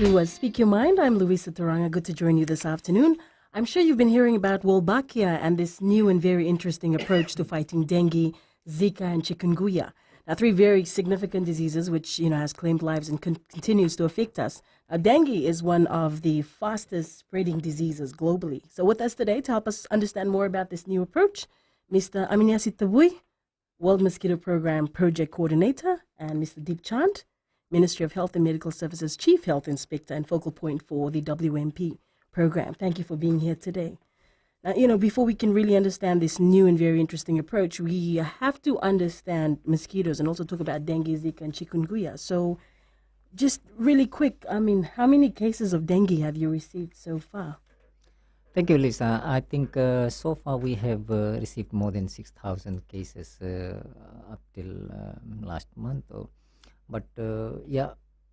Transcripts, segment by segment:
to Speak Your Mind. I'm Louisa Taranga. Good to join you this afternoon. I'm sure you've been hearing about Wolbachia and this new and very interesting approach to fighting dengue, Zika, and chikungunya. Now, three very significant diseases which, has claimed lives and continues to affect us. Dengue is one of the fastest spreading diseases globally. So with us today to help us understand more about this new approach, Mr. Aminyasi Tabui, World Mosquito Program Project Coordinator, and Mr. Deep Chand, Ministry of Health and Medical Services Chief Health Inspector and focal point for the WMP program. Thank you for being here today. Now, before we can really understand this new and very interesting approach, we have to understand mosquitoes and also talk about dengue, Zika, and chikungunya. So just really quick, how many cases of dengue have you received so far? Thank you, Lisa. I think so far we have received more than 6,000 cases up till last month. But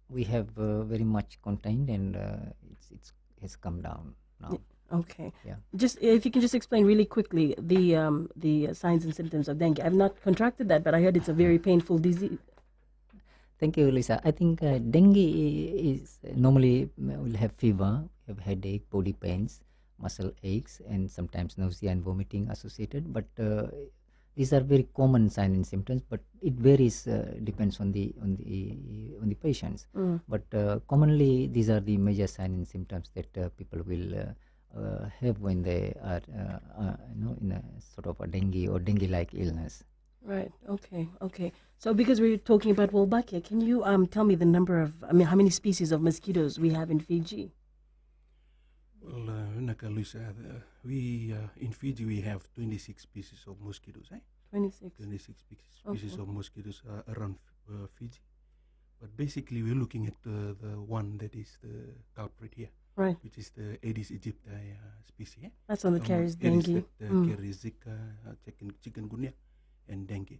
we have very much contained, and it has come down now. Okay. Yeah. Just if you can just explain really quickly the signs and symptoms of dengue. I've not contracted that, but I heard it's a very painful disease. Thank you, Lisa. I think dengue is normally will have fever, have headache, body pains, muscle aches, and sometimes nausea and vomiting associated. But these are very common signs and symptoms, but it varies, depends on the patients. But commonly, these are the major signs and symptoms that people will have when they are, in a sort of a dengue or dengue-like illness. Right. Okay. So because we're talking about Wolbachia, can you tell me the number of, how many species of mosquitoes we have in Fiji? Well, Luisa, we in Fiji we have 26 species of mosquitoes. 26 species of mosquitoes around Fiji. But basically, we're looking at the one that is the culprit here, right? Which is the Aedes aegypti species. That's one that carries dengue. Carries Zika, chikungunya, and dengue.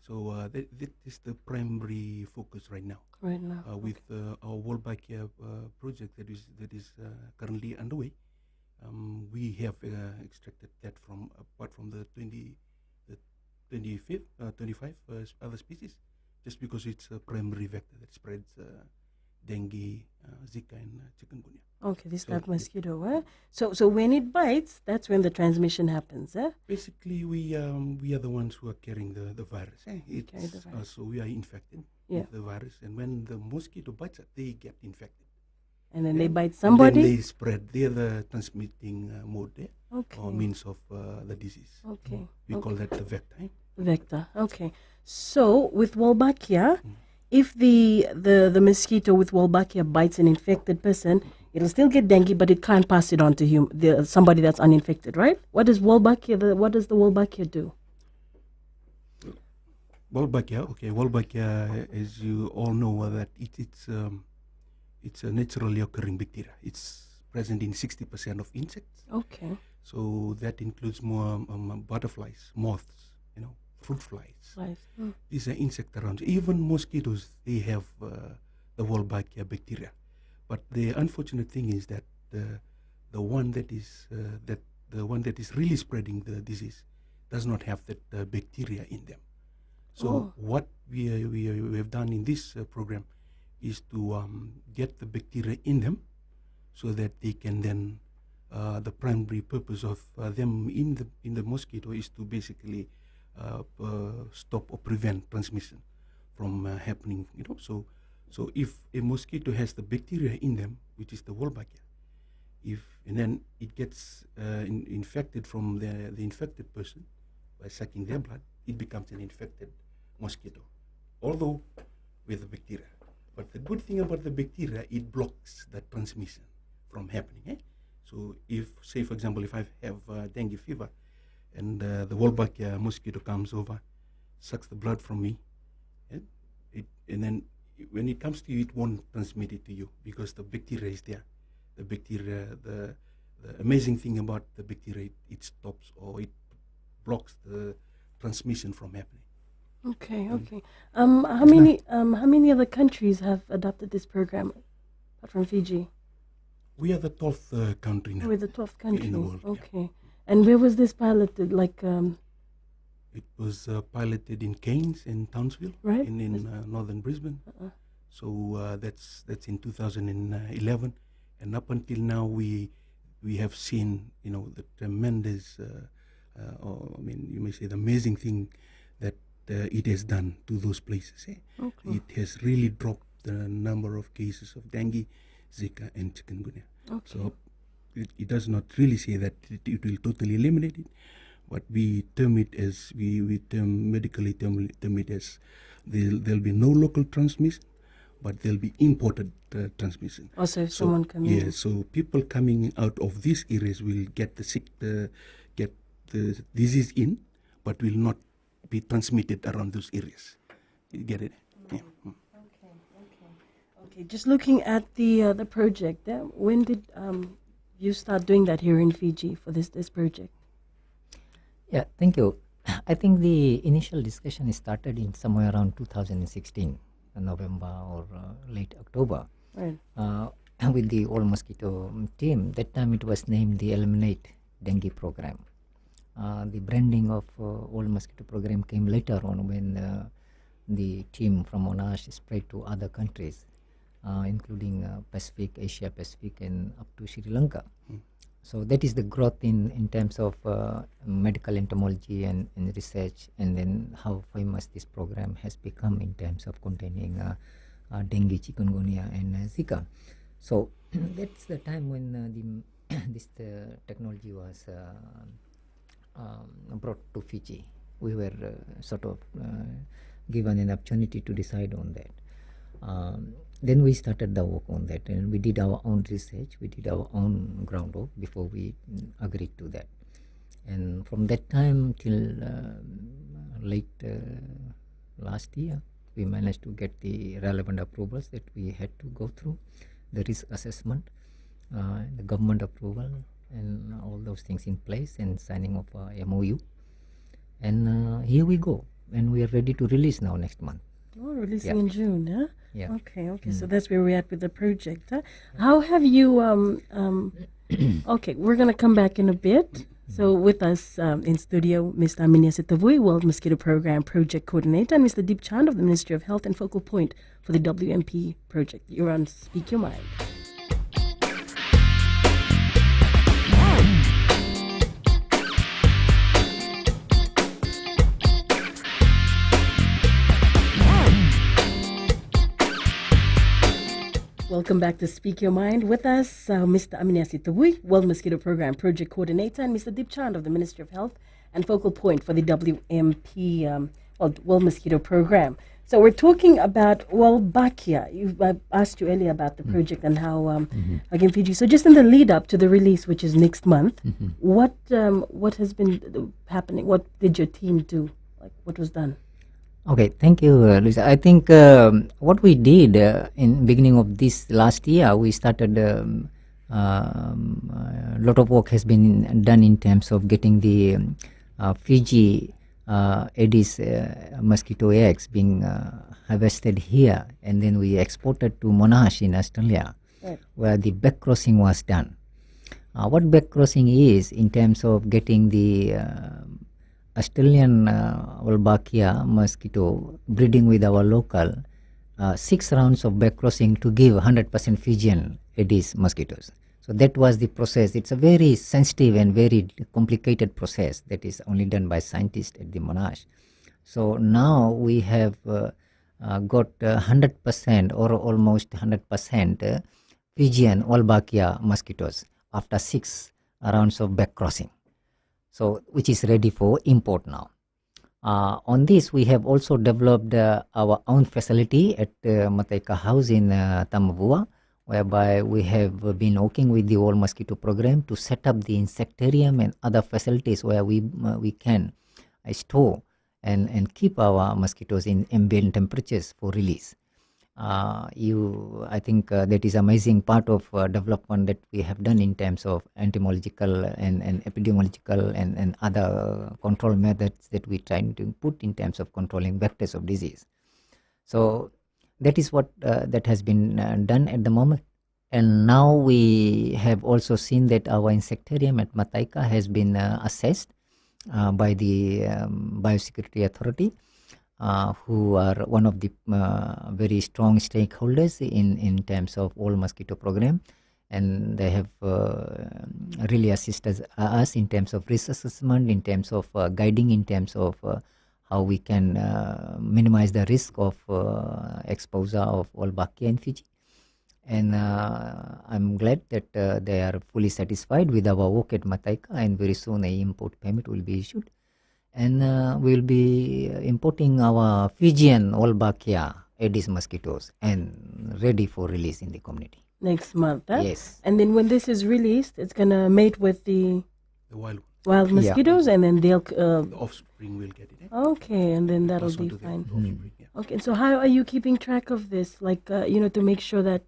So that is the primary focus right now. With our Wolbachia project that is currently underway, we have extracted that from apart from the 25 other species, just because it's a primary vector that spreads dengue, Zika, and chikungunya. Okay, this type of mosquito. So when it bites, that's when the transmission happens. Basically, we are the ones who are carrying the virus. So we are infected with the virus, and when the mosquito bites, they get infected. And then they bite somebody? And then they spread. They are the transmitting mode or means of the disease. Okay. We call that the vector. Vector. Okay. So with Wolbachia, if the mosquito with Wolbachia bites an infected person, it'll still get dengue, but it can't pass it on to somebody that's uninfected, right? What does the Wolbachia do? Wolbachia, as you all know, that it's a naturally occurring bacteria. It's present in 60% of insects. Okay. So that includes more butterflies, moths, fruit flies. These are insect around. Even mosquitoes, they have the Wolbachia bacteria. But the unfortunate thing is that the one that is really spreading the disease does not have that bacteria in them. So what we have done in this program is to get the bacteria in them, so that they can then the primary purpose of them in the mosquito is to basically stop or prevent transmission from happening. So if a mosquito has the bacteria in them, which is the Wolbachia, and then it gets infected from the infected person by sucking their blood, it becomes an infected mosquito, although with the bacteria. But the good thing about the bacteria, it blocks the transmission from happening. So if, say for example, if I have dengue fever, and the Wolbachia mosquito comes over, sucks the blood from me, and then when it comes to you, it won't transmit it to you because the bacteria is there. The bacteria, the amazing thing about the bacteria, it stops or it blocks the transmission from happening. Okay. How many other countries have adopted this program apart from Fiji? We are the 12th country now. We're the 12th country in the world. Okay. Yeah. And where was this piloted? It was piloted in Cairns and Townsville, right? in northern Brisbane. So that's in 2011, and up until now we have seen the tremendous, or, I mean, you may say the amazing thing that it has done to those places. Okay. It has really dropped the number of cases of dengue, Zika, and chikungunya. Okay. So it does not really say that it will totally eliminate it, but we term it as medically term it as there'll be no local transmission, but there'll be imported transmission. Also, if someone coming in. Yeah, so people coming out of these areas will get get the disease in, but will not be transmitted around those areas. You get it? Yeah. Okay. Just looking at the project, when did you start doing that here in Fiji for this project? Yeah, thank you. I think the initial discussion started in somewhere around 2016, November or late October, Right. with the All Mosquito team. That time it was named the Eliminate Dengue Program. The branding of All Mosquito Program came later on when the team from Monash spread to other countries, including Pacific, Asia Pacific, and up to Sri Lanka. So that is the growth in terms of medical entomology and research, and then how famous this program has become in terms of containing dengue, chikungunya, and Zika. So that's the time when this technology was brought to Fiji. We were sort of given an opportunity to decide on that. Then we started the work on that, and we did our own research, we did our own groundwork before we agreed to that. And from that time till late last year, we managed to get the relevant approvals that we had to go through, the risk assessment, the government approval, and all those things in place, and signing of MOU. And here we go, and we are ready to release now next month. Oh, releasing in June, huh? Yeah. Okay. So that's where we're at with the project. Huh? How have you? Okay, we're gonna come back in a bit. So with us in studio, Mr. Aminia Sitavui, World Mosquito Program Project Coordinator, and Mr. Deep Chand of the Ministry of Health and focal point for the WMP project. You're on Speak Your Mind. Welcome back to Speak Your Mind. With us, Mr. Aminia Sitavui, World Mosquito Program Project Coordinator, and Mr. Deep Chand of the Ministry of Health and focal point for the WMP, World Mosquito Program. So we're talking about Wolbachia. I asked you earlier about the project and how again Fiji. So just in the lead up to the release, which is next month, what has been happening? What did your team do? Like what was done? Okay, thank you, Lisa. I think what we did in beginning of this last year, we started a lot of work has been done in terms of getting the Fiji Aedes mosquito eggs being harvested here, and then we exported to Monash in Australia, Right. where the back crossing was done. What back crossing is in terms of getting the Australian Wolbachia mosquito breeding with our local 6 rounds of back crossing to give 100% Fijian Aedes mosquitoes. So that was the process. It's a very sensitive and very complicated process that is only done by scientists at the Monash. So now we have got 100% or almost 100% Fijian Wolbachia mosquitoes after 6 rounds of back crossing. So which is ready for import now. On this, we have also developed our own facility at Mataika House in Tamavua, whereby we have been working with the All Mosquito Program to set up the insectarium and other facilities where we can store and keep our mosquitoes in ambient temperatures for release. I think that is amazing part of development that we have done in terms of entomological and epidemiological and other control methods that we try to put in terms of controlling vectors of disease. So that is what that has been done at the moment. And now we have also seen that our insectarium at Mataika has been assessed by the Biosecurity Authority. who are one of the very strong stakeholders in terms of all mosquito program, and they have really assisted us in terms of risk assessment, in terms of guiding, in terms of how we can minimize the risk of exposure of Wolbachia in Fiji. And I'm glad that they are fully satisfied with our work at Mataika, and very soon a import permit will be issued. And we'll be importing our Fijian Wolbachia Aedes mosquitoes and ready for release in the community. Next month, huh? Yes. And then when this is released, it's going to mate with the wild mosquitoes, and then they'll... the offspring will get it. Okay, and then that'll Pass on be to the fine. offspring, yeah. Okay, and so how are you keeping track of this? Like, to make sure that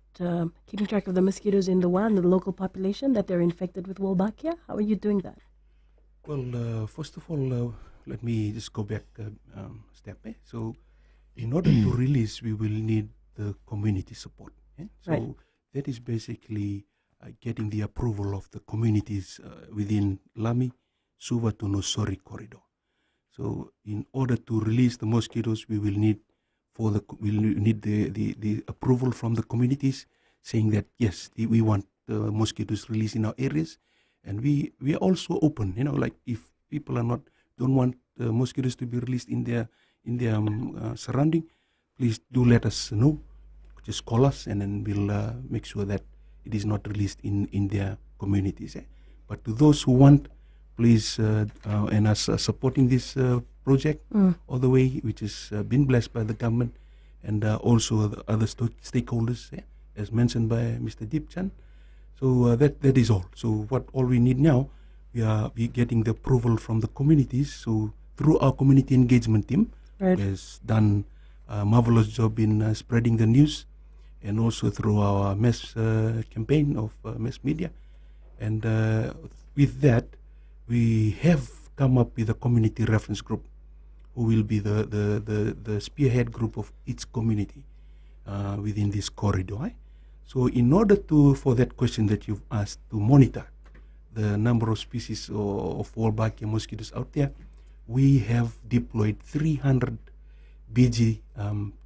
keeping track of the mosquitoes in the wild, the local population, that they're infected with Wolbachia? How are you doing that? Well, first of all, let me just go back a step. So, in order to release, we will need the community support. So, Right. that is basically getting the approval of the communities within Lami, Suva to Nosori corridor. So, in order to release the mosquitoes, we will need the approval from the communities, saying that yes, we want the mosquitoes released in our areas, and we are also open. Like if people don't want the mosquitoes to be released in their surrounding, please do let us know. Just call us, and then we'll make sure that it is not released in their communities. But to those who want, please and us supporting this project all the way, which has been blessed by the government and also the other stakeholders, as mentioned by Mr. Deep Chan. So that is all. So all we need now, we getting the approval from the communities. So through our community engagement team, Right. who has done a marvelous job in spreading the news, and also through our mass campaign of mass media. And with that, we have come up with a community reference group who will be the spearhead group of each community within this corridor. So in order for that question that you've asked, to monitor the number of species of Wolbachia mosquitoes out there, we have deployed 300 BG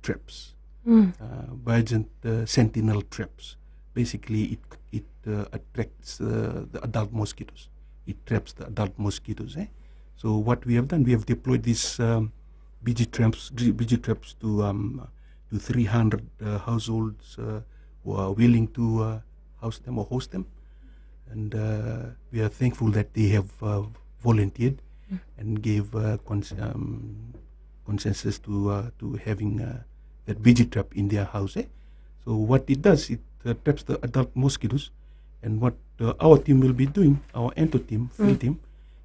traps, Virgin Sentinel traps. Basically, it attracts the adult mosquitoes. It traps the adult mosquitoes. So what we have done, we have deployed these BG traps to 300 households who are willing to house them or host them, and we are thankful that they have volunteered and gave consensus to having that BG trap in their house. So what it does, it traps the adult mosquitoes, and what our team will be doing, our ento team, field team,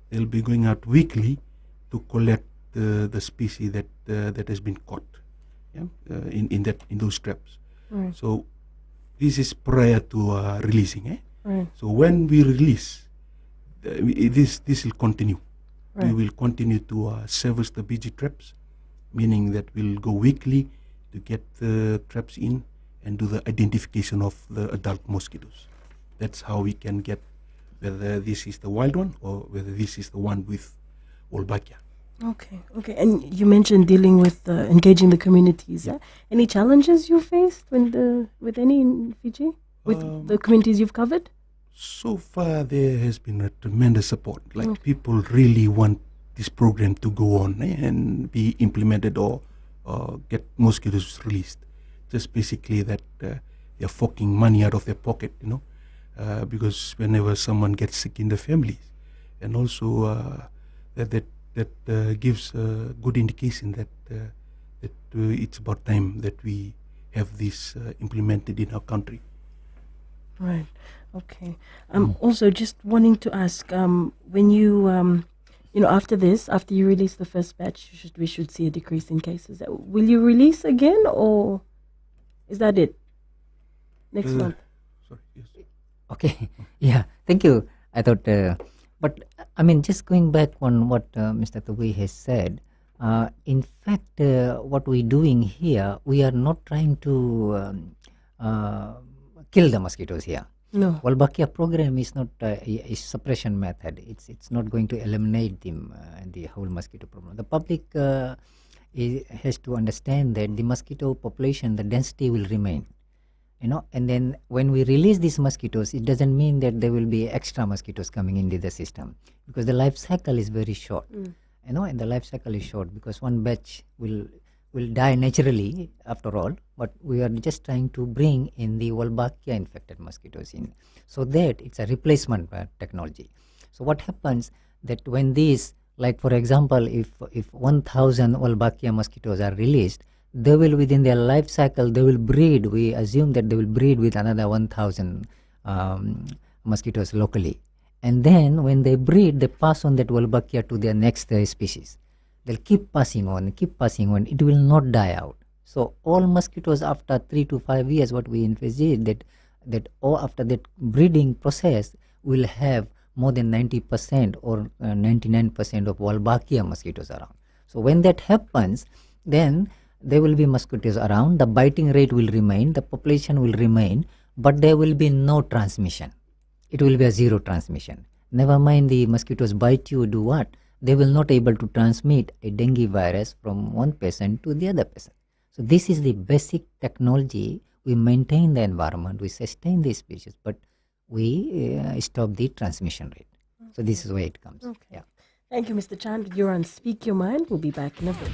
they'll be going out weekly to collect the species that has been caught, in those traps. Right. So this is prior to releasing. Right. So when we release, this will continue. Right. We will continue to service the BG traps, meaning that we'll go weekly to get the traps in and do the identification of the adult mosquitoes. That's how we can get whether this is the wild one or whether this is the one with Wolbachia. Okay. And you mentioned dealing with engaging the communities. Any challenges you faced with any in Fiji? With the communities you've covered? So far, there has been a tremendous support. Like people really want this program to go on and be implemented or get mosquitoes released. Just basically that they're forking money out of their pocket, because whenever someone gets sick in the families, and also that gives a good indication that it's about time that we have this implemented in our country. Right. Okay. Also, just wanting to ask, when you, after you release the first batch, we should see a decrease in cases. Will you release again, or is that it? Next month? Sorry, yes. Okay. Yeah. Thank you. I thought, but I mean, just going back on what Mr. Tawai has said. In fact, what we're doing here, we are not trying to kill the mosquitoes here. No. Wolbachia program is not a suppression method. It's not going to eliminate them the whole mosquito problem. The public has to understand that the mosquito population, the density will remain. And then when we release these mosquitoes, it doesn't mean that there will be extra mosquitoes coming into the system, because the life cycle is very short. And the life cycle is short because one batch will die naturally after all, but we are just trying to bring in the Wolbachia infected mosquitoes in, so that it's a replacement technology. So what happens that when these, like for example, if 1000 Wolbachia mosquitoes are released, they will, within their life cycle, they will breed. We assume that they will breed with another 1000 mosquitoes locally. And then when they breed, they pass on that Wolbachia to their next species. They'll keep passing on. It will not die out. So all mosquitoes after 3 to 5 years, what we envisage that after that breeding process, will have more than 90% or 99% of Wolbachia mosquitoes around. So when that happens, then there will be mosquitoes around, the biting rate will remain, the population will remain, but there will be no transmission. It will be a zero transmission. Never mind the mosquitoes bite you, do what? They will not able to transmit a dengue virus from one person to the other person. So this is the basic technology. We maintain the environment, we sustain the species, but we stop the transmission rate. So this is where it comes. Okay. Yeah. Thank you, Mr. Chand. You're on Speak Your Mind. We'll be back in a bit.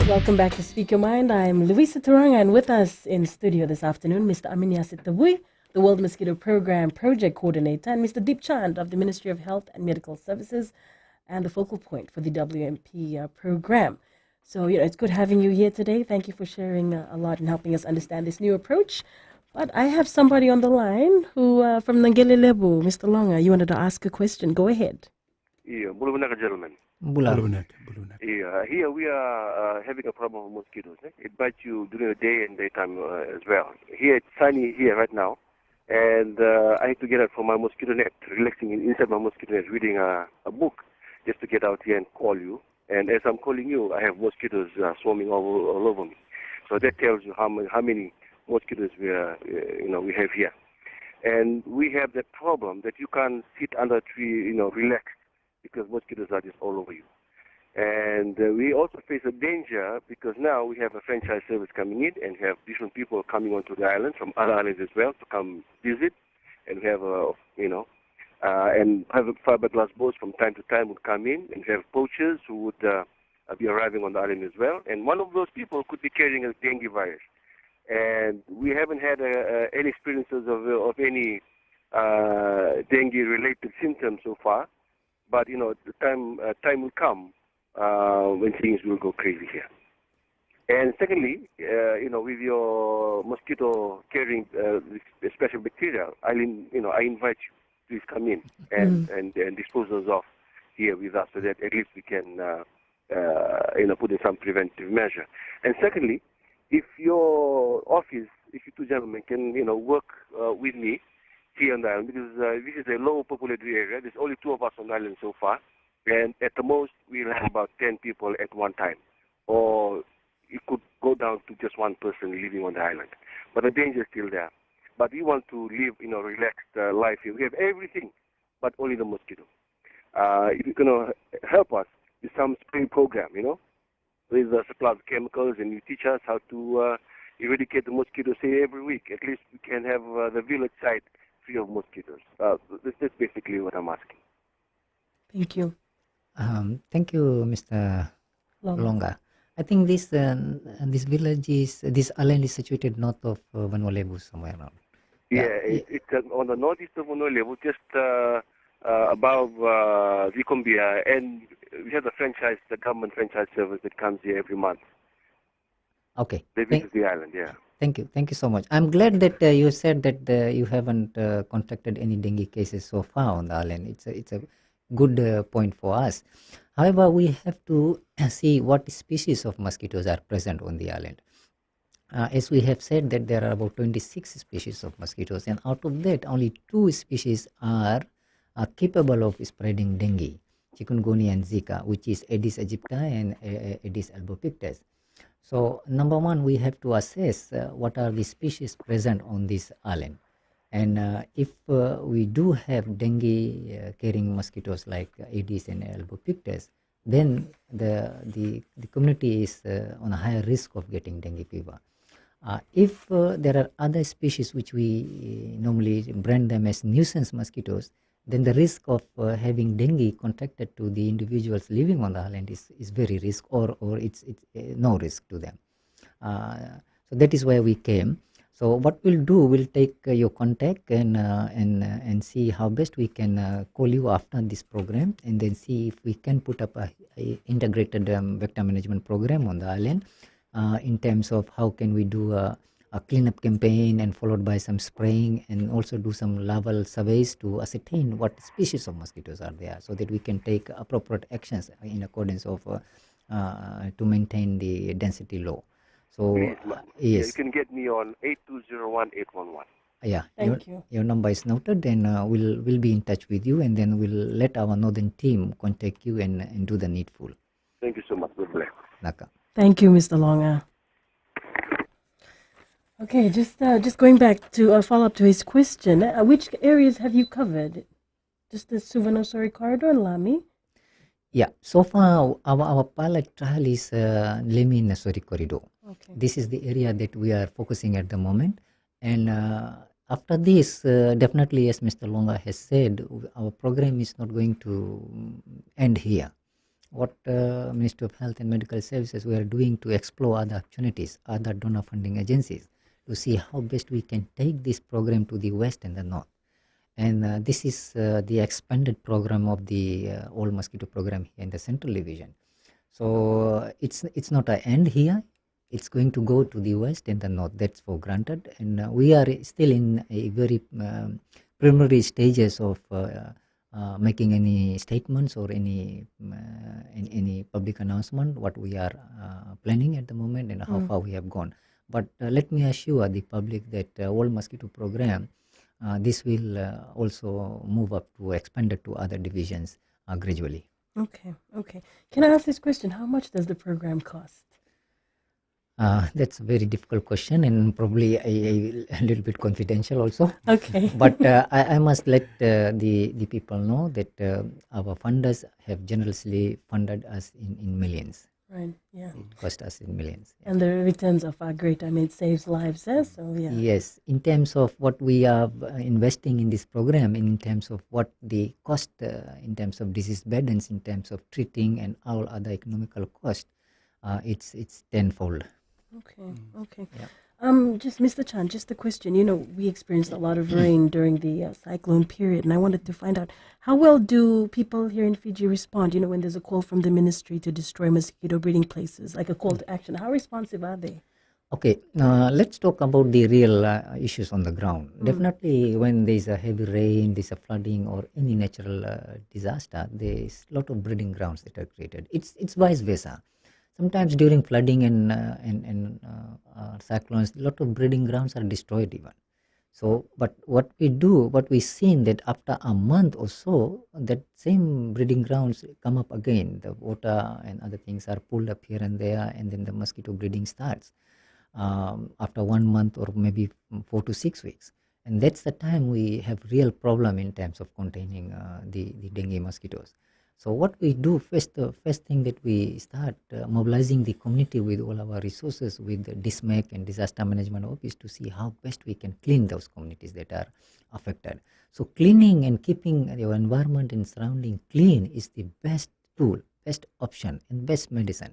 Welcome back to Speak Your Mind. I'm Louisa Turanga, and with us in studio this afternoon, Mr. Aminia Sitabui, the World Mosquito Program Project Coordinator, and Mr. Deep Chand of the Ministry of Health and Medical Services, and the focal point for the WMP program. So, it's good having you here today. Thank you for sharing a lot and helping us understand this new approach. But I have somebody on the line who, from Nangelelebu, Mr. Longa, you wanted to ask a question. Go ahead. Yeah, Bulubanaka gentlemen. Bulunak. Yeah, here we are having a problem with mosquitoes. It bites you during the day and daytime as well. Here it's sunny here right now, and I had to get out from my mosquito net, relaxing inside my mosquito net, reading a book, just to get out here and call you. And as I'm calling you, I have mosquitoes swarming all over me. So that tells you how many mosquitoes we have here. And we have that problem that you can't sit under a tree, relaxed, because mosquitoes are just all over you. And we also face a danger because now we have a franchise service coming in and have different people coming onto the island from other islands as well to come visit. And we have, and have fiberglass boats from time to time would come in, and we have poachers who would be arriving on the island as well. And one of those people could be carrying a dengue virus. And we haven't had any experiences of any dengue-related symptoms so far. But the time will come when things will go crazy here. And secondly, with your mosquito carrying special bacteria, I invite you, please come in and dispose those off here with us, so that at least we can put in some preventive measure. And secondly, if your office, if you two gentlemen can work with me here on the island, because this is a low populated area. There's only 2 of us on the island so far, and at the most we'll have about 10 people at one time, or it could go down to just one person living on the island. But the danger is still there. But we want to live relaxed life here. We have everything, but only the mosquito. If you're going to help us with some spray program, with the supply of chemicals, and you teach us how to eradicate the mosquitoes, say every week, at least we can have the village side free of mosquitoes. This is basically what I'm asking. Thank you. Thank you, Mr. Longa. I think this village this island is situated north of Vanuatu, somewhere around. It's on the northeast of Vanuatu, just above Vicombia, and we have the government franchise service that comes here every month. Okay. They visit the island, yeah. Thank you so much. I'm glad that you said that you haven't contacted any dengue cases so far on the island. It's a good point for us. However, we have to see what species of mosquitoes are present on the island. As we have said that there are about 26 species of mosquitoes, and out of that only 2 species are capable of spreading dengue. chikungunya and Zika, which is Aedes aegypti and Aedes albopictus. So number one, we have to assess what are the species present on this island. And if we do have dengue carrying mosquitoes like Aedes and albopictus, then the community is on a higher risk of getting dengue fever. If there are other species which we normally brand them as nuisance mosquitoes, then the risk of having dengue contracted to the individuals living on the island is very risk, or it's no risk to them. So that is why we came. So what we'll do, we'll take your contact and see how best we can call you after this program, and then see if we can put up a integrated vector management program on the island in terms of how can we do a cleanup campaign, and followed by some spraying, and also do some larval surveys to ascertain what species of mosquitoes are there, so that we can take appropriate actions in accordance of to maintain the density low. So Please, yes, you can get me on 8201-811. yeah, Thank you. your number is noted, and we'll be in touch with you, and then we'll let our northern team contact you and do the needful. Thank you so much. God bless. Naka. Thank you, Mr. Longa. Okay, just going back to a follow-up to his question. Which areas have you covered? Just the Suvanosori corridor and Lami? Yeah, so far our pilot trial is Lemi Nasori corridor. Okay. This is the area that we are focusing at the moment, and after this, definitely, as Mr. Longa has said, our program is not going to end here. What Ministry of Health and Medical Services we are doing to explore other opportunities, other donor funding agencies, to see how best we can take this program to the west and the north. And this is the expanded program of the old mosquito program here in the Central Division. So it's not an end here. It's going to go to the west and the north. That's for granted. And we are still in a very preliminary stages of making any statements or any public announcement what we are planning at the moment and how far we have gone. But let me assure the public that old mosquito program, this will also move up to expanded to other divisions gradually. Okay. Can I ask this question? How much does the program cost? That's a very difficult question, and probably a little bit confidential also. Okay. But I must let the people know that our funders have generously funded us in millions. Right, yeah. Cost us in millions. Yeah. And the returns are great. I mean, it saves lives, eh? So, yeah. Yes, in terms of what we are investing in this program, in terms of what the cost, in terms of disease burdens, in terms of treating and all other economical cost, it's tenfold. Okay. Yeah. Just Mr. Chan, just a question. We experienced a lot of rain during the cyclone period, and I wanted to find out how well do people here in Fiji respond? When there's a call from the ministry to destroy mosquito breeding places, like a call to action. How responsive are they? Okay, let's talk about the real issues on the ground. Definitely, when there's a heavy rain, there's a flooding or any natural disaster, there's a lot of breeding grounds that are created. It's vice versa. Sometimes during flooding and cyclones, a lot of breeding grounds are destroyed even. So, but what we've seen that after a month or so, that same breeding grounds come up again. The water and other things are pulled up here and there, and then the mosquito breeding starts after 1 month or maybe 4 to 6 weeks. And that's the time we have real problem in terms of containing the dengue mosquitoes. So what we do first thing that we start mobilizing the community with all our resources with the DISMAC and Disaster Management Office to see how best we can clean those communities that are affected. So cleaning and keeping your environment and surrounding clean is the best tool, best option, and best medicine.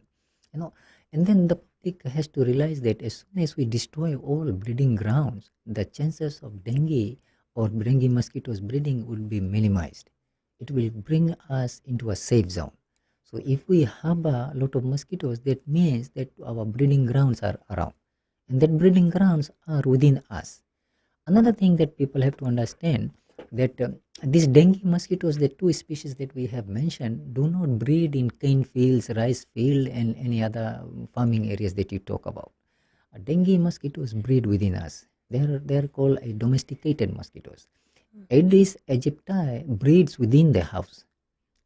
And then the public has to realize that as soon as we destroy all breeding grounds, the chances of dengue or dengue mosquitoes breeding will be minimized. It will bring us into a safe zone. So if we have a lot of mosquitoes, that means that our breeding grounds are around, and that breeding grounds are within us. Another thing that people have to understand that these dengue mosquitoes, the two species that we have mentioned, do not breed in cane fields, rice field, and any other farming areas that you talk about. Dengue mosquitoes breed within us. They're called domesticated mosquitoes. Aedes aegypti breeds within the house.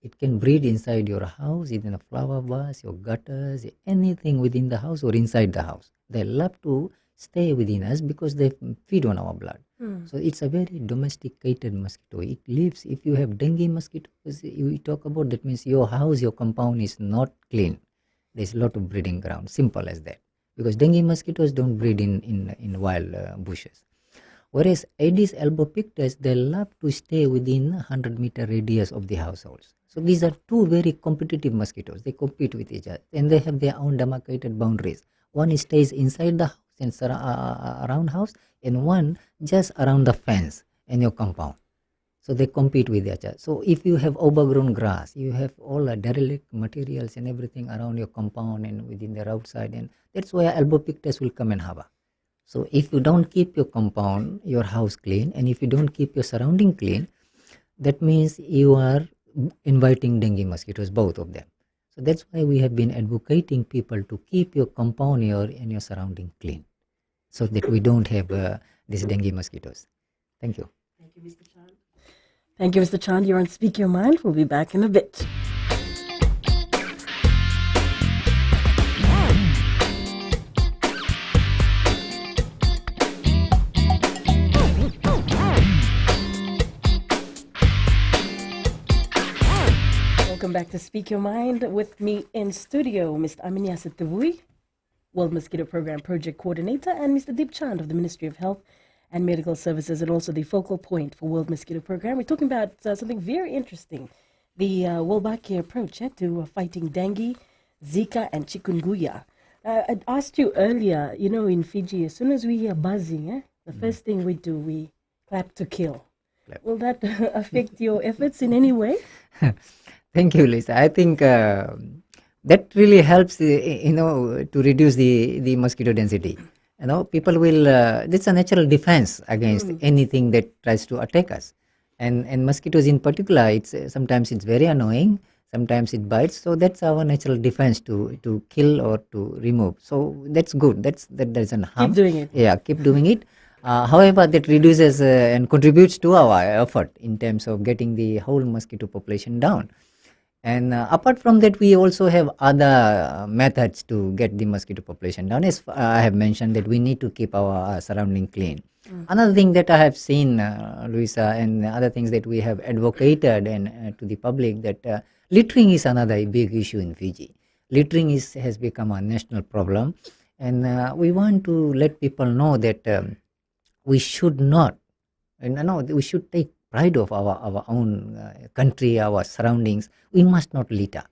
It can breed inside your house, in a flower vase, your gutters, anything within the house or inside the house. They love to stay within us because they feed on our blood. So it's a very domesticated mosquito. It lives, if you have dengue mosquitoes, you talk about, that means your house, your compound is not clean. There's a lot of breeding ground, simple as that. Because dengue mosquitoes don't breed in wild bushes. Whereas Aedes albopictus, they love to stay within 100-meter radius of the households. So these are two very competitive mosquitoes. They compete with each other and they have their own demarcated boundaries. One stays inside the house and around house, and one just around the fence and your compound. So they compete with each other. So if you have overgrown grass, you have all the derelict materials and everything around your compound and within the outside, and that's where albopictus will come and hover. So if you don't keep your compound, your house clean, and if you don't keep your surrounding clean, that means you are inviting dengue mosquitoes, both of them. So that's why we have been advocating people to keep your compound and your surrounding clean, so that we don't have these dengue mosquitoes. Thank you. Thank you, Mr. Chand. Thank you, Mr. Chand. You're on Speak Your Mind. We'll be back in a bit. Welcome back to Speak Your Mind. With me in studio, Mr. Aminia Setevui, World Mosquito Program Project Coordinator, and Mr. Deep Chand of the Ministry of Health and Medical Services, and also the focal point for World Mosquito Program. We're talking about something very interesting, the Wolbachia approach to fighting dengue, Zika, and chikungunya. I asked you earlier, in Fiji, as soon as we hear buzzing, the first thing we do, we clap to kill. Clap. Will that affect your efforts in any way? Thank you, Lisa. I think that really helps, to reduce the mosquito density. People will, it's a natural defense against anything that tries to attack us. And mosquitoes in particular, sometimes it's very annoying, sometimes it bites. So that's our natural defense to kill or to remove. So that's good. That doesn't harm. Keep doing it. Yeah, keep doing it. However, that reduces and contributes to our effort in terms of getting the whole mosquito population down. And apart from that, we also have other methods to get the mosquito population down. As I have mentioned, that we need to keep our surrounding clean. Another thing that I have seen, Luisa, and other things that we have advocated and to the public, that littering is another big issue in Fiji. Littering has become a national problem, and we want to let people know that we should not, we should take pride of our own country, our surroundings. We must not litter.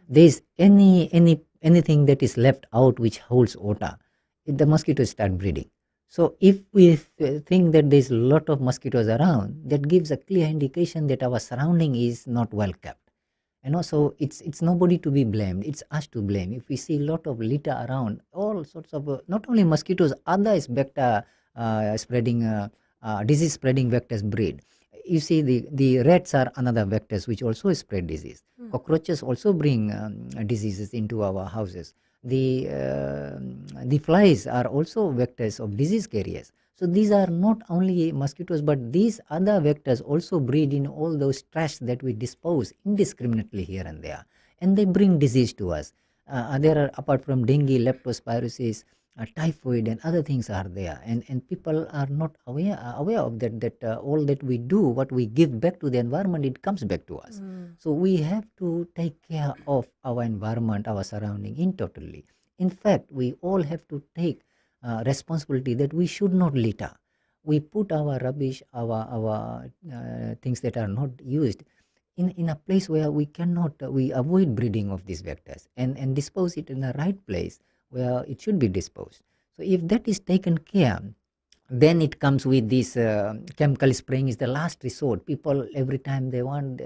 There's anything that is left out which holds water, the mosquitoes start breeding. So if we think that there's a lot of mosquitoes around, that gives a clear indication that our surrounding is not well kept. And also, it's nobody to be blamed. It's us to blame. If we see a lot of litter around, all sorts of not only mosquitoes, other vector spreading disease spreading vectors breed. You see, the rats are another vectors which also spread disease. Cockroaches also bring diseases into our houses. The flies are also vectors of disease carriers. So these are not only mosquitoes, but these other vectors also breed in all those trash that we dispose indiscriminately here and there, and they bring disease to us. There are, apart from dengue, leptospirosis, typhoid and other things are there, and people are not aware of that all that we do, what we give back to the environment, it comes back to us. So we have to take care of our environment, our surrounding in totally. In fact, we all have to take responsibility that we should not litter. We put our rubbish, our things that are not used in a place where we cannot, we avoid breeding of these vectors, and dispose it in the right place where it should be disposed. So if that is taken care, then it comes with this chemical spraying is the last resort. People, every time they want,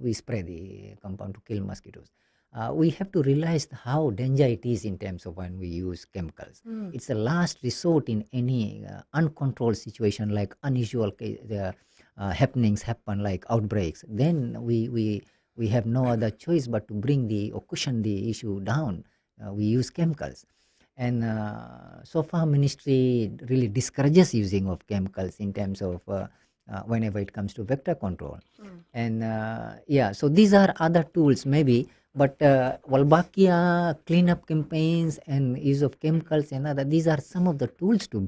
we spray the compound to kill mosquitoes. We have to realize how dangerous it is in terms of when we use chemicals. It's the last resort in any uncontrolled situation, like unusual happenings happen, like outbreaks. Then we have no other choice but to bring or cushion the issue down. We use chemicals, and so far ministry really discourages using of chemicals in terms of whenever it comes to vector control. And so these are other tools maybe, but Wolbachia cleanup campaigns and use of chemicals and other, these are some of the tools to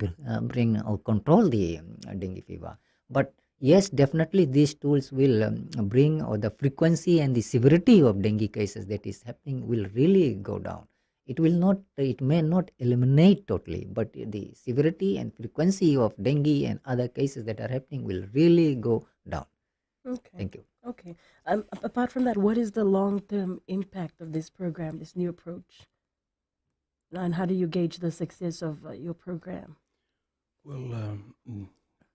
bring or control the dengue fever. But yes, definitely these tools will bring, or the frequency and the severity of dengue cases that is happening will really go down. It may not eliminate totally, but the severity and frequency of dengue and other cases that are happening will really go down. Okay. Thank you. Okay. Apart from that, what is the long-term impact of this program, this new approach? And how do you gauge the success of your program? Well,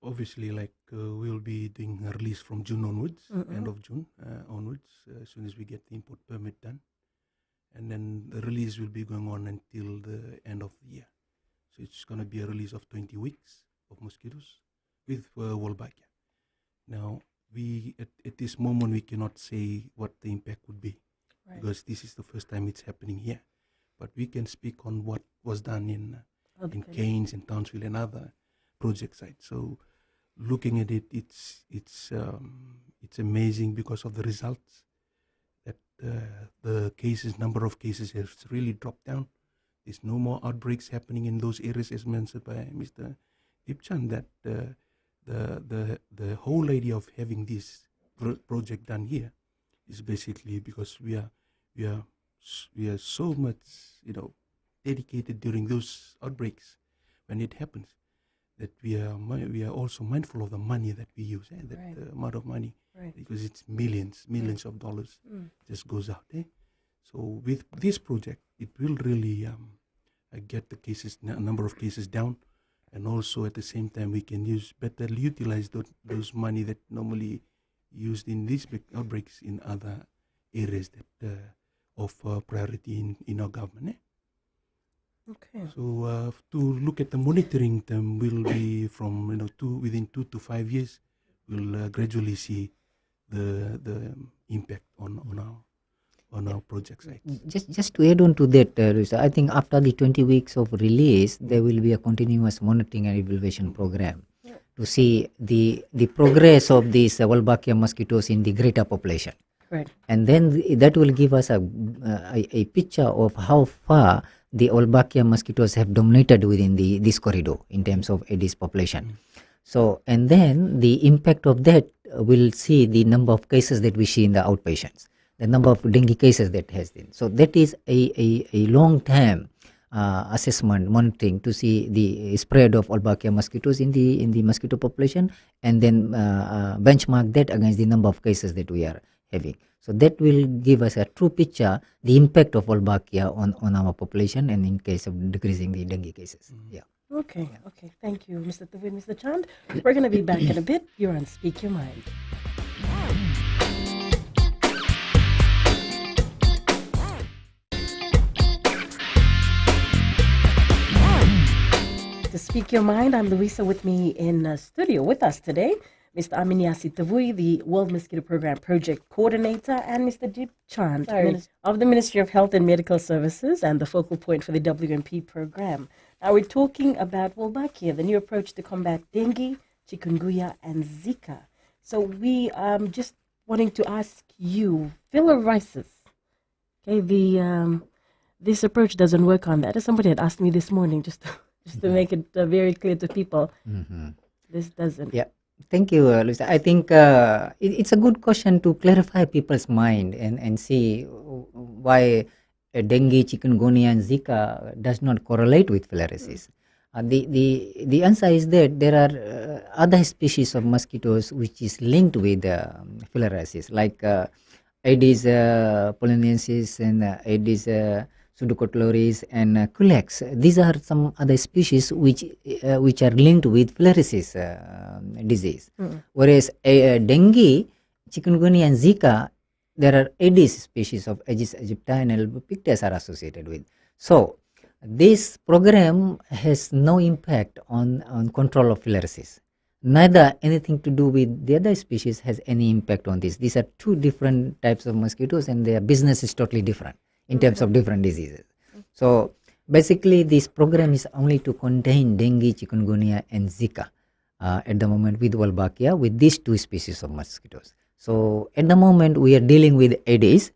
obviously, we'll be doing a release from June onwards, end of June onwards, as soon as we get the import permit done. And then the release will be going on until the end of the year. So it's going to be a release of 20 weeks of mosquitoes with Wolbachia. Now, at this moment, we cannot say what the impact would be, because this is the first time it's happening here. But we can speak on what was done in Keynes and Townsville and other project sites. So looking at it, it's amazing because of the results. That the number of cases has really dropped down. There's no more outbreaks happening in those areas, as mentioned by Mr. Dipchan. That the whole idea of having this project done here is basically because we are so much dedicated during those outbreaks when it happens, that we are also mindful of the money that we use, the amount of money. Because it's millions of dollars just goes out. So with this project, it will really get the number of cases down, and also at the same time we can better utilize those money that normally used in these big outbreaks in other areas that of priority in our government. Okay. So to look at the monitoring term will be from within 2 to 5 years, we'll gradually see the impact on our project sites. Just to add on to that, Luisa, I think after the 20 weeks of release, there will be a continuous monitoring and evaluation program to see the progress of these Wolbachia mosquitoes in the greater population. Right. And then that will give us a picture of how far the Wolbachia mosquitoes have dominated within this corridor in terms of Aedes population. So, and then the impact of that will see the number of cases that we see in the outpatients, the number of dengue cases that has been. So that is a long-term assessment, monitoring to see the spread of Wolbachia mosquitoes in the mosquito population, and then benchmark that against the number of cases that we are having. So that will give us a true picture, the impact of Wolbachia on our population, and in case of decreasing the dengue cases. Yeah. Okay. Thank you, Mr. Thavu and Mr. Chand. We're going to be back in a bit. You're on Speak Your Mind. To Speak Your Mind, I'm Louisa. With me in studio with us today, Mr. Aminyasi Tavui, the World Mosquito Program Project Coordinator, and Mr. Deep Chand of the Ministry of Health and Medical Services and the focal point for the WMP program. Now we're talking about Wolbachia, the new approach to combat dengue, chikungunya, and Zika. So we just wanting to ask you, filariasis. Okay, this approach doesn't work on that. As somebody had asked me this morning, just to make it very clear to people, this doesn't. Yeah. Thank you, Luisa. I think it's a good question to clarify people's mind and see why dengue, chikungunya, and Zika does not correlate with filariasis. The answer is that there are other species of mosquitoes which is linked with filariasis, like Aedes polonensis and Aedes pseudocotyloris and culex. These are some other species which are linked with filariasis disease. Whereas dengue, chikungunya, and Zika, there are Aedes species of Aedes aegypti and albopictus are associated with. So this program has no impact on control of filariasis. Neither anything to do with the other species has any impact on this. These are two different types of mosquitoes, and their business is totally different in terms of different diseases. So basically this program is only to contain dengue, chikungunya, and Zika. at the moment with Wolbachia, with these two species of mosquitoes. So at the moment we are dealing with Aedes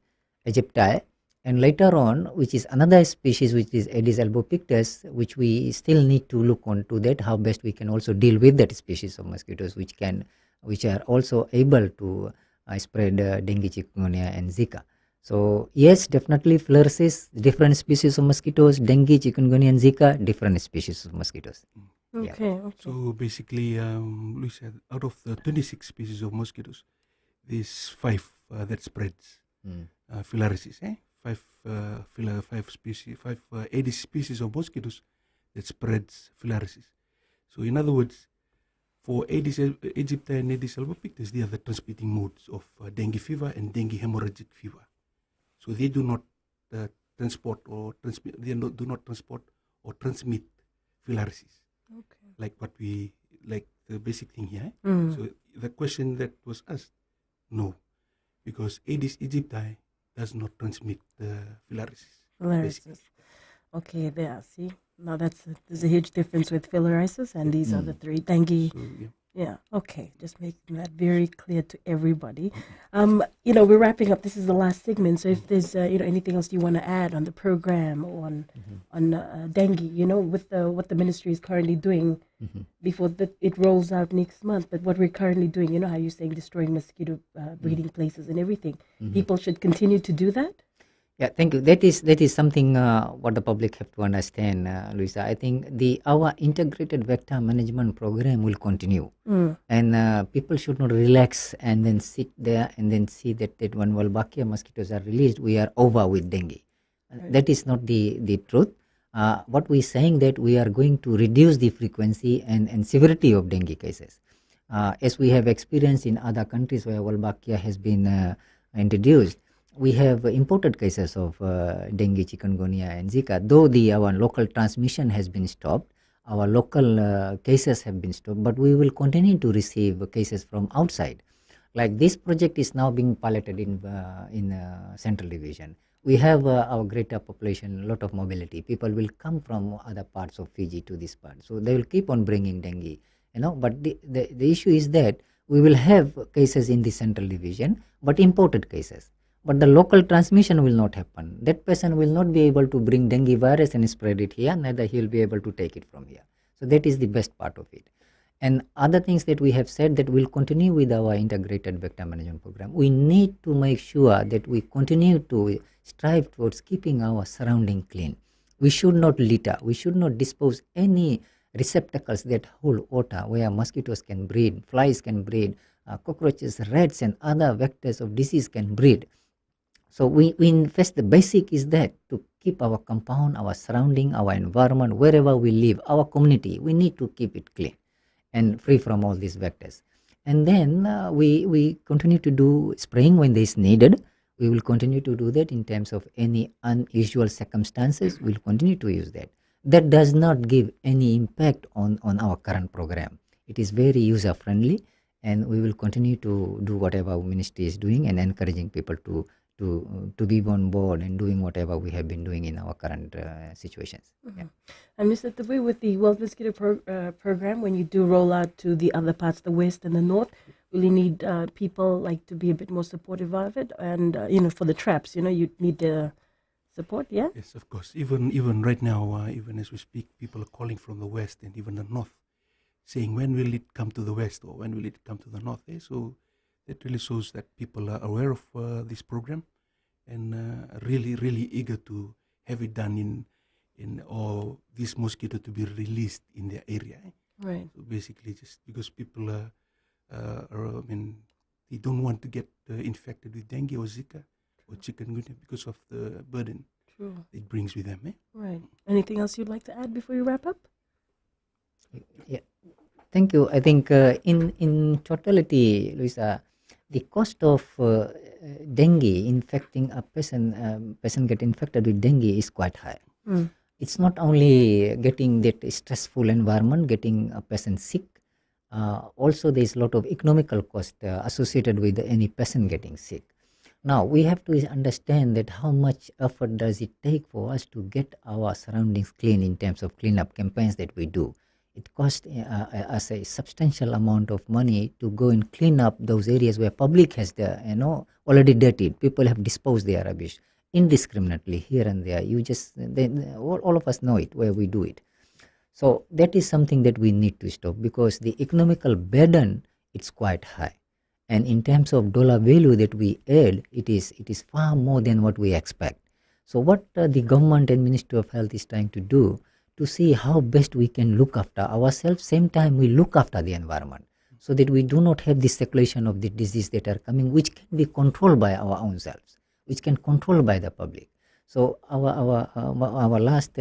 aegypti, and later on, which is another species, which is Aedes albopictus, which we still need to look onto that, how best we can also deal with that species of mosquitoes, which are also able to spread dengue, chikungunya, and Zika. So yes, definitely flourishes, different species of mosquitoes, dengue, chikungunya, and Zika, different species of mosquitoes. Okay. So basically, Luisa, out of the 26 species of mosquitoes, there's 5 that spreads filariasis. Five Aedes species of mosquitoes that spreads filariasis. So in other words, for Aedes aegypti and Aedes albopictus, they are the transmitting modes of dengue fever and dengue hemorrhagic fever. So they do not transport or transmit. They do not transport or transmit filariasis. Okay. Like the basic thing here. So the question that was asked, no, because Aedes aegypti does not transmit filariasis. Filariasis. Okay, there. See, now there's a huge difference with filariasis and these other three. Dengue. So, Yeah. Okay. Just making that very clear to everybody. We're wrapping up. This is the last segment. So if there's anything else you want to add on the program or on dengue, with what the ministry is currently doing before it rolls out next month. But what we're currently doing, how you're saying destroying mosquito breeding places and everything. People should continue to do that. Yeah, thank you. That is something what the public have to understand, Luisa. I think our integrated vector management program will continue, and people should not relax and then sit there and then see that when Wolbachia mosquitoes are released, we are over with dengue. Right. That is not the truth. What we're saying that we are going to reduce the frequency and severity of dengue cases, as we have experienced in other countries where Wolbachia has been introduced. We have imported cases of dengue, chikungunya, and Zika. Though our local transmission has been stopped, our local cases have been stopped, but we will continue to receive cases from outside. Like this project is now being piloted in Central Division. We have our greater population, a lot of mobility. People will come from other parts of Fiji to this part, so they will keep on bringing dengue. But the issue is that we will have cases in the Central Division, but imported cases. But the local transmission will not happen. That person will not be able to bring dengue virus and spread it here, neither he will be able to take it from here. So that is the best part of it. And other things that we have said that we'll continue with our integrated vector management program. We need to make sure that we continue to strive towards keeping our surrounding clean. We should not litter. We should not dispose any receptacles that hold water where mosquitoes can breed, flies can breed, cockroaches, rats, and other vectors of disease can breed. So we invest, the basic is that to keep our compound, our surrounding, our environment, wherever we live, our community, we need to keep it clean and free from all these vectors. And then we continue to do spraying when it is needed. We will continue to do that in terms of any unusual circumstances. We'll continue to use that. That does not give any impact on our current program. It is very user friendly, and we will continue to do whatever our ministry is doing and encouraging people to be on board and doing whatever we have been doing in our current situations. Yeah. And Mr. Tabu, with the World Mosquito Program, when you do roll out to the other parts, the west and the north, will you need people to be a bit more supportive of it? And, for the traps, you need the support, yeah? Yes, of course. Even right now, even as we speak, people are calling from the west and even the north, saying, when will it come to the west or when will it come to the north? So that really shows that people are aware of this program and really, really eager to have it done or this mosquito to be released in their area. Right. So basically, just because people they don't want to get infected with dengue or Zika or chikungunya because of the burden it brings with them. Right. Anything else you'd like to add before you wrap up? Yeah. Thank you. I think in totality, Luisa, the cost of dengue infecting a person get infected with dengue is quite high. It's not only getting that stressful environment, getting a person sick. Also, there is a lot of economical cost associated with any person getting sick. Now, we have to understand that how much effort does it take for us to get our surroundings clean in terms of cleanup campaigns that we do. it costs us a substantial amount of money to go and clean up those areas where public has already dirtied. People have disposed their rubbish indiscriminately here and there. All of us know it where we do it. So that is something that we need to stop, because the economical burden, it's quite high. And in terms of dollar value that we add, it is far more than what we expect. So what the government and Ministry of Health is trying to do, to see how best we can look after ourselves, same time we look after the environment, so that we do not have this circulation of the disease that are coming, which can be controlled by our own selves, which can control by the public. So our last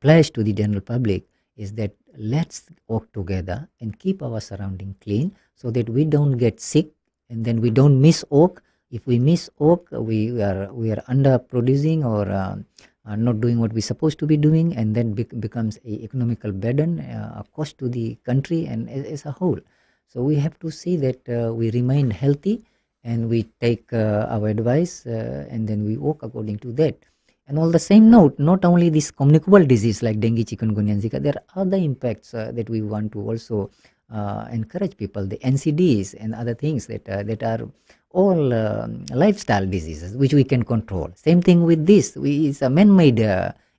pledge to the general public is that let's work together and keep our surrounding clean, so that we don't get sick and then we don't miss work. If we miss work, we are underproducing or are not doing what we're supposed to be doing, and then becomes a economical burden, a cost to the country and as a whole. So we have to see that we remain healthy and we take our advice and then we work according to that. And on the same note, not only this communicable disease like dengue, chikungunya, and Zika, there are other impacts that we want to also encourage people, the NCDs and other things that are all lifestyle diseases which we can control. Same thing with this. It's a man-made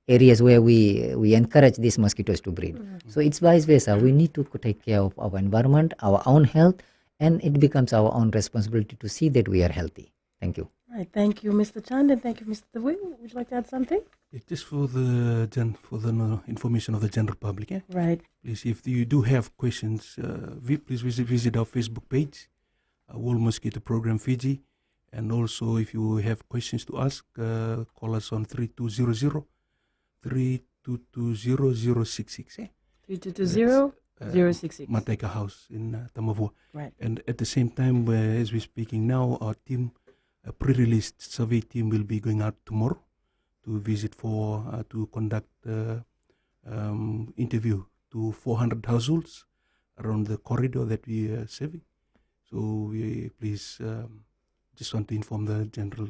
areas where we encourage these mosquitoes to breed. So it's vice versa. We need to take care of our environment, our own health, and it becomes our own responsibility to see that we are healthy. Thank you. All right, thank you, Mr. Chand, and thank you, Mr. Tawil. Would you like to add something? Just for the information of the general public. Right. Please, if you do have questions, please visit our Facebook page, World Mosquito Program Fiji, and also if you have questions to ask, call us on 3200 3220 066. Mateka House in Tamavua. Right. And at the same time, as we're speaking now, our team, a pre-released survey team, will be going out tomorrow to visit to conduct interview to 400 households around the corridor that we are serving. So we please just want to inform the general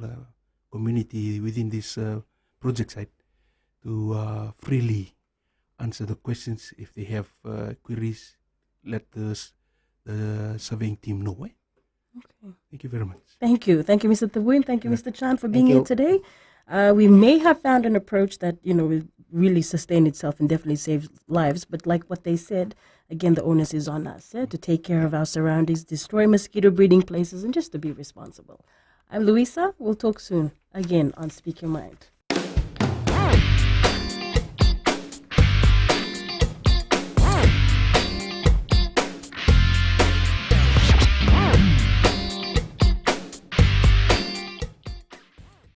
community within this project site to freely answer the questions. If they have queries, let the surveying team know. Okay. Thank you very much. Thank you. Thank you, Mr. Tawin. Thank you, Mr. Chan, for being here today. We may have found an approach that, will really sustain itself and definitely save lives. But like what they said, again, the onus is on us to take care of our surroundings, destroy mosquito breeding places, and just to be responsible. I'm Louisa. We'll talk soon again on Speak Your Mind.